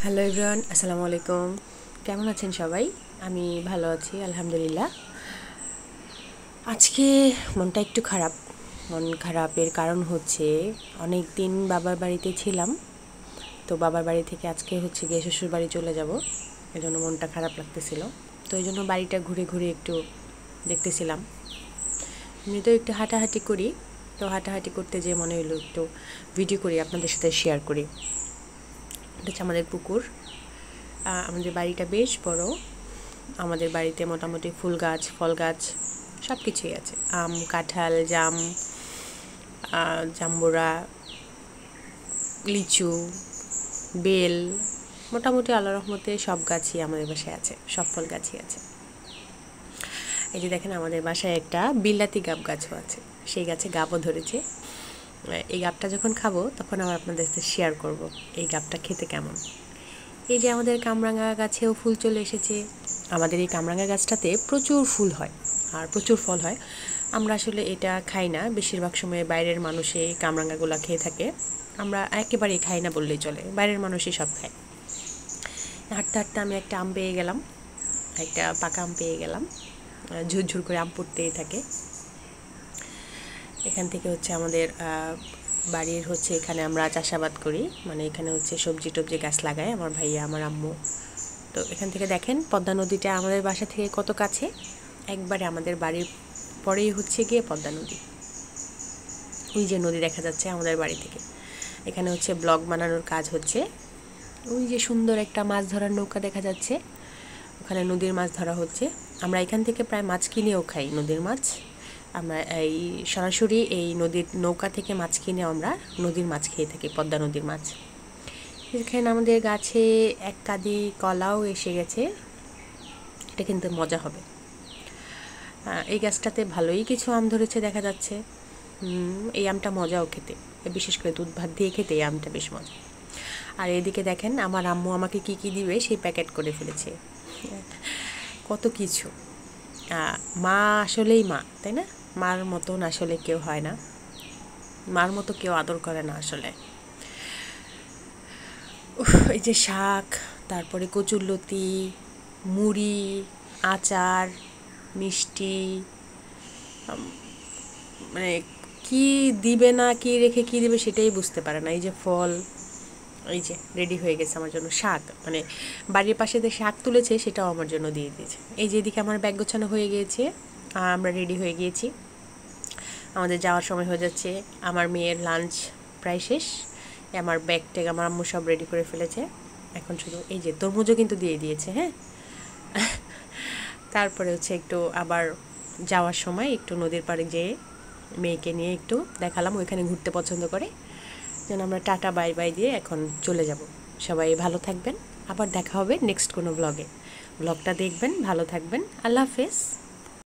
Hello everyone, আসসালামু আলাইকুম। কেমন আছেন সবাই? আমি ভালো আছি আলহামদুলিল্লাহ। আজকে মনটা একটু খারাপ। মন খারাপের কারণ হচ্ছে অনেক দিন বাবার বাড়িতে ছিলাম, তো বাবার বাড়ি থেকে আজকে হচ্ছে গিয়ে শ্বশুর বাড়ি চলে যাব। এজন্য মনটা খারাপ লাগতেছিল, তো এই জন্য বাড়িটা ঘুরে ঘুরে একটু দেখতেছিলাম। এমনিতেও একটু হাঁটাহাঁটি করি, তো হাঁটাহাঁটি করতে যেয়ে মনে হলো একটু ভিডিও করি, আপনাদের সাথে শেয়ার করি। এটা হচ্ছে আমাদের পুকুর। আমাদের বাড়িটা বেশ বড়। আমাদের বাড়িতে মোটামুটি ফুল গাছ, ফল গাছ সব কিছুই আছে। আম, কাঁঠাল, জাম, জাম্বুরা, লিচু, বেল, মোটামুটি আল্লাহর রহমতে সব গাছই আমাদের বাসায় আছে, সব ফল গাছই আছে। এই যে দেখেন, আমাদের বাসায় একটা বিলাতি গাব গাছও আছে, সেই গাছে গাবও ধরেছে। এই গাবটা যখন খাবো তখন আবার আপনাদের সাথে শেয়ার করব এই গাবটা খেতে কেমন। এই যে আমাদের কামরাঙা গাছেও ফুল চলে এসেছে। আমাদের এই কামরাঙা গাছটাতে প্রচুর ফুল হয় আর প্রচুর ফল হয়। আমরা আসলে এটা খাই না, বেশিরভাগ সময় বাইরের মানুষে কামরাঙাগুলো খেয়ে থাকে। আমরা একেবারেই খাই না বললেই চলে, বাইরের মানুষই সব খায়। হাঁটতে হাঁটতে আমি একটা আম পেয়ে গেলাম, একটা পাকা আম পেয়ে গেলাম। ঝুরঝুর করে আম পড়তেই থাকে। এখান থেকে হচ্ছে আমাদের বাড়ির হচ্ছে এখানে আমরা চাষাবাদ করি, মানে এখানে হচ্ছে সবজি টবজি গাছ লাগায় আমার ভাইয়া, আমার আম্মু। তো এখান থেকে দেখেন পদ্মা নদীটা আমাদের বাসা থেকে কত কাছে। একবারে আমাদের বাড়ির পরেই হচ্ছে গিয়ে পদ্মা নদী। ওই যে নদী দেখা যাচ্ছে আমাদের বাড়ি থেকে। এখানে হচ্ছে ব্লগ বানানোর কাজ হচ্ছে। ওই যে সুন্দর একটা মাছ ধরার নৌকা দেখা যাচ্ছে, ওখানে নদীর মাছ ধরা হচ্ছে। আমরা এখান থেকে প্রায় মাছ কিনেও খাই, নদীর মাছ। আমরা এই সরাসরি এই নদীর নৌকা থেকে মাছ কিনে আমরা নদীর মাছ খেয়ে থাকি, পদ্মা নদীর মাছ। এখানে আমাদের গাছে এক কাঁদি কলাও এসে গেছে, এটা কিন্তু মজা হবে। এই গাছটাতে ভালোই কিছু আম ধরেছে দেখা যাচ্ছে। এই আমটা মজাও খেতে, বিশেষ করে দুধ ভাত দিয়ে খেতে এই আমটা বেশ মজা। আর এদিকে দেখেন আমার আম্মু আমাকে কি কি দিবে সেই প্যাকেট করে ফেলেছে, কত কিছু। মা আসলেই মা, তাই না? মার মতন আসলে কেউ হয় না, মার মতো কেউ আদর করে না আসলে। এই যে শাক, তারপরে কচুরলতি, মুড়ি, আচার, মিষ্টি, মানে কি দিবে না কি রেখে কি দিবে সেটাই বুঝতে পারে না। এই যে ফল, এই যে রেডি হয়ে গেছে আমার জন্য শাক, মানে বাড়ির পাশে যে শাক তুলেছে সেটাও আমার জন্য দিয়ে দিয়েছে। এই যে এদিকে আমার ব্যাগ গোছানো হয়ে গিয়েছে, আমরা রেডি হয়ে গিয়েছি, আমাদের যাওয়ার সময় হয়ে যাচ্ছে। আমার মেয়ের লাঞ্চ প্রায় শেষ, আমার ব্যাগ ট্যাগ আমার আম্মু সব রেডি করে ফেলেছে। এখন শুধু এই যে তরমুজও কিন্তু দিয়ে দিয়েছে, হ্যাঁ। তারপরে হচ্ছে একটু আবার যাওয়ার সময় একটু নদীর পাড়ে যেয়ে মেয়েকে নিয়ে একটু দেখালাম, ওইখানে ঘুরতে পছন্দ করে। যেন আমরা টাটা বাই বাই দিয়ে এখন চলে যাব। সবাই ভালো থাকবেন, আবার দেখা হবে নেক্সট কোনো ব্লগে। ব্লগটা দেখবেন, ভালো থাকবেন, আল্লাহ হাফেজ।